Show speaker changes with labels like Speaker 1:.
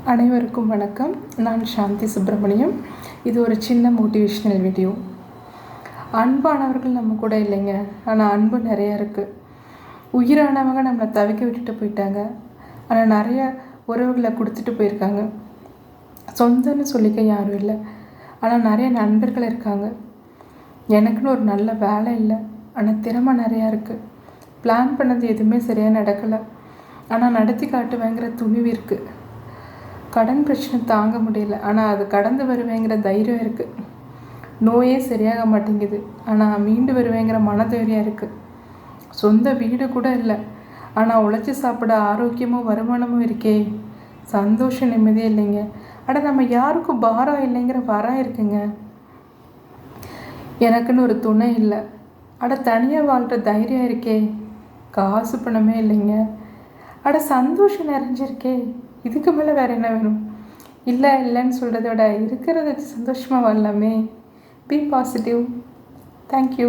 Speaker 1: அனைவருக்கும் வணக்கம். நான் சாந்தி சுப்பிரமணியம். இது ஒரு சின்ன மோட்டிவேஷ்னல் வீடியோ. அன்பானவர்கள் நம்ம கூட இல்லைங்க, ஆனால் அன்பு நிறையா இருக்குது. உயிரானவங்க நம்மளை தவிக்க விட்டுட்டு போயிட்டாங்க, ஆனால் நிறைய உறவுகளை கொடுத்துட்டு போயிருக்காங்க. சொந்தம்னு சொல்லிக்க யாரும் இல்லை, ஆனால் நிறைய நண்பர்கள் இருக்காங்க. எனக்குன்னு ஒரு நல்ல வேலை இல்லை, ஆனால் திறமை நிறையா இருக்குது. பிளான் பண்ணது எதுவுமே சரியாக நடக்கலை, ஆனால் நடத்தி காட்டுவேங்கிற துணிவு இருக்குது. கடன் பிரச்சனை தாங்க முடியல, ஆனால் அது கடந்து வருவேங்கிற தைரியம் இருக்குது. நோயே சரியாக மாட்டேங்குது, ஆனால் மீண்டு வருவேங்கிற மனதைரியம் இருக்குது. சொந்த வீடு கூட இல்லை, ஆனால் உழைச்சி சாப்பிட ஆரோக்கியமும் வருமானமும் இருக்கே. சந்தோஷம் நிம்மதியே இல்லைங்க. நம்ம யாருக்கும் பாரம் இல்லைங்கிற வரம் இருக்குங்க. எனக்குன்னு ஒரு துணை இல்லை, தனியாக வாழ்கிற தைரியம் இருக்கே. காசு பணமே இல்லைங்க, சந்தோஷம் நிறைஞ்சிருக்கே. இதுக்கு மேலே வேறு என்ன வேணும்? இல்லைன்னு சொல்கிறத விட இருக்கிறத சந்தோஷமாக வாழலாமே. B positive. தேங்க்யூ.